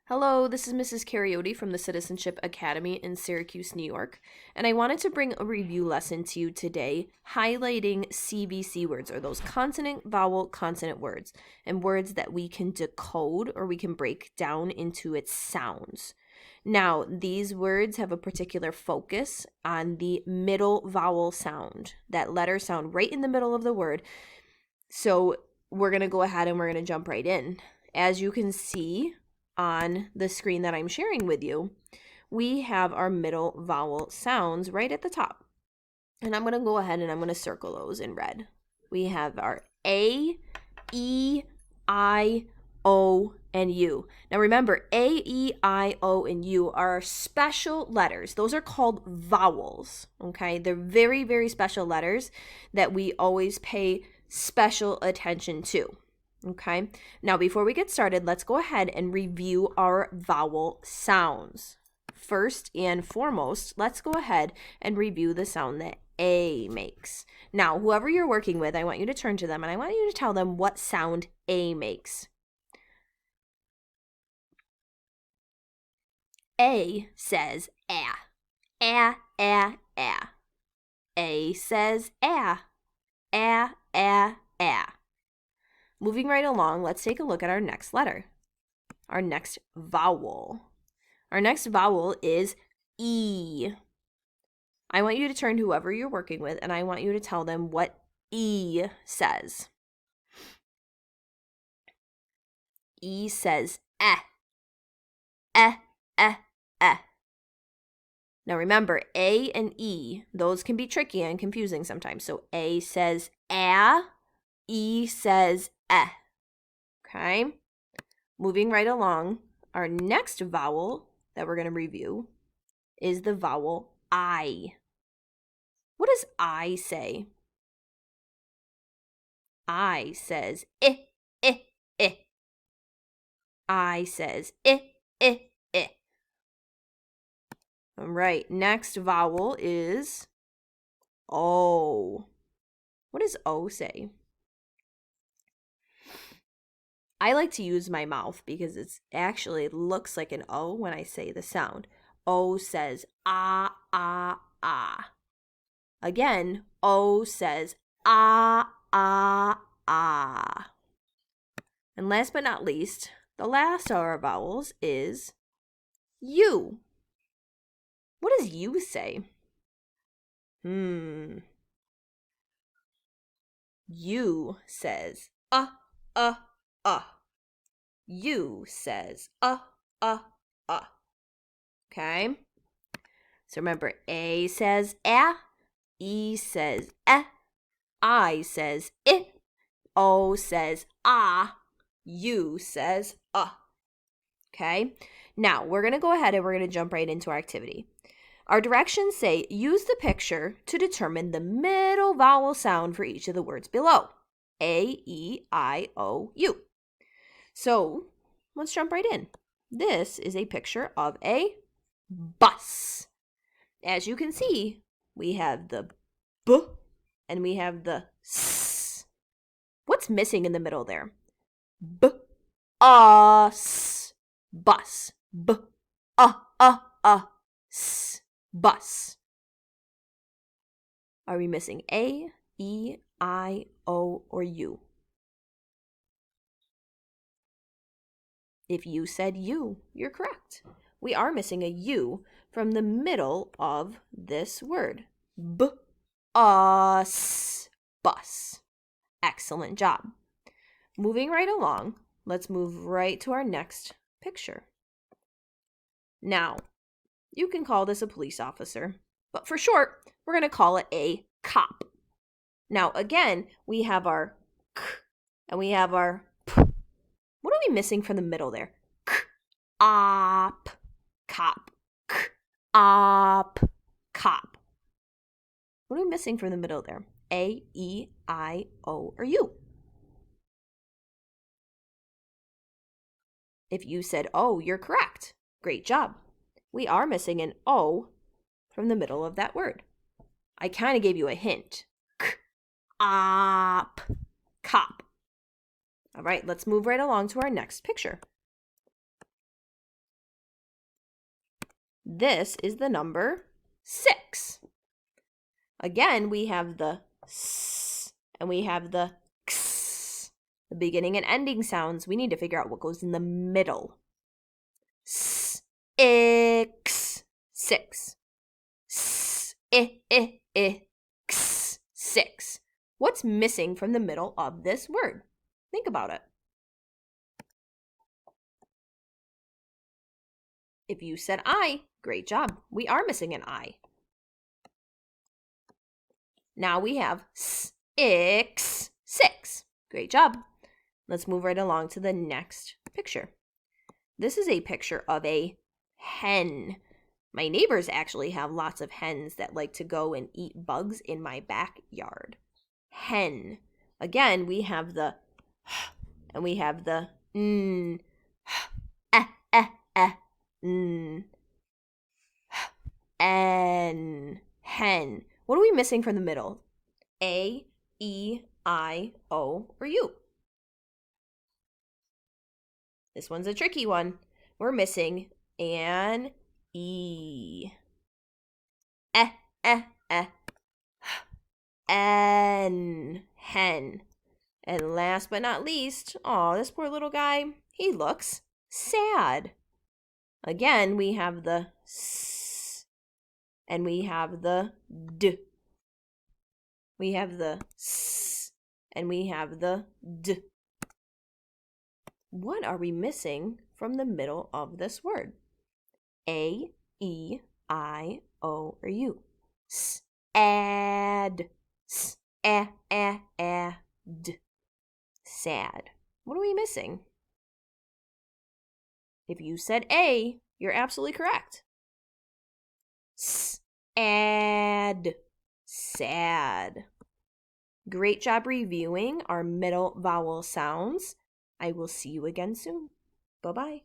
Hello, this is Mrs. Cariotti from the Citizenship Academy in Syracuse, New York, and I wanted to bring a review lesson to you today highlighting Cvc words, or those consonant, vowel, consonant words, and words that we can decode or we can break down into its sounds. Now, these words have a particular focus on the middle vowel sound, that letter sound right in the middle of the word. So we're going to go ahead and we're going to jump right in. As you can see on the screen that I'm sharing with you, we have our middle vowel sounds right at the top. And I'm going to go ahead and I'm going to circle those in red. We have our A, E, I, O, and U. Now remember, A, E, I, O, and U are special letters. Those are called vowels, okay? They're very, very special letters that we always pay special attention to. Okay, now before we get started, let's go ahead and review our vowel sounds. First and foremost, let's go ahead and review the sound that A makes. Now, whoever you're working with, I want you to turn to them and I want you to tell them what sound A makes. A says ah. Ah, ah, ah. A says ah. Ah, ah, ah. Moving right along, let's take a look at our next letter, our next vowel. Our next vowel is E. I want you to turn to whoever you're working with, and I want you to tell them what E says. E says eh. Eh, eh, eh. Now remember, A and E, those can be tricky and confusing sometimes. So A says ah, E says eh. Okay, moving right along, our next vowel that we're going to review is the vowel I. What does I say? I says I, I, I. I says I, I, I. All right, next vowel is O. What does O say? I like to use my mouth because it actually looks like an O when I say the sound. O says ah, ah, ah. Again, O says ah, ah, ah. And last but not least, the last of our vowels is U. What does U say? U says U says Okay? So remember, A says ah, E says eh, I says I, O says ah, U says Okay? Now, we're going to go ahead and we're going to jump right into our activity. Our directions say, use the picture to determine the middle vowel sound for each of the words below. A, E, I, O, U. So, let's jump right in. This is a picture of a bus. As you can see, we have the B and we have the S. What's missing in the middle there? B, S, bus. B, S, bus. Are we missing A, E, I, O, or U? If you said U, you're correct. We are missing a U from the middle of this word. Bus. Bus. Excellent job. Moving right along, let's move right to our next picture. Now, you can call this a police officer, but for short, we're going to call it a cop. Now, again, we have our K and we have our P. What are we missing from the middle there? K, op, cop. K, op, cop. What are we missing from the middle there? A, E, I, O, or U? If you said O, you're correct. Great job. We are missing an O from the middle of that word. I kind of gave you a hint. K, op, cop. All right, let's move right along to our next picture. This is the number 6. Again, we have the s and we have the x. The beginning and ending sounds, we need to figure out what goes in the middle. S, x, 6. S, x, 6. What's missing from the middle of this word? Think about it. If you said I, great job. We are missing an I. Now we have x, 6. Great job. Let's move right along to the next picture. This is a picture of a hen. My neighbors actually have lots of hens that like to go and eat bugs in my backyard. Hen. Again, we have the and we have the n. N. Hen. What are we missing from the middle? A, E, I, O, or U? This one's a tricky one. We're missing an E. N. Hen. And last but not least, this poor little guy, he looks sad. Again, we have the S and we have the D. We have the S and we have the D. What are we missing from the middle of this word? A, E, I, O, or U? S-ad. S-a-d. Sad. What are we missing? If you said A, you're absolutely correct. S-ad. Sad. Great job reviewing our middle vowel sounds. I will see you again soon. Bye-bye.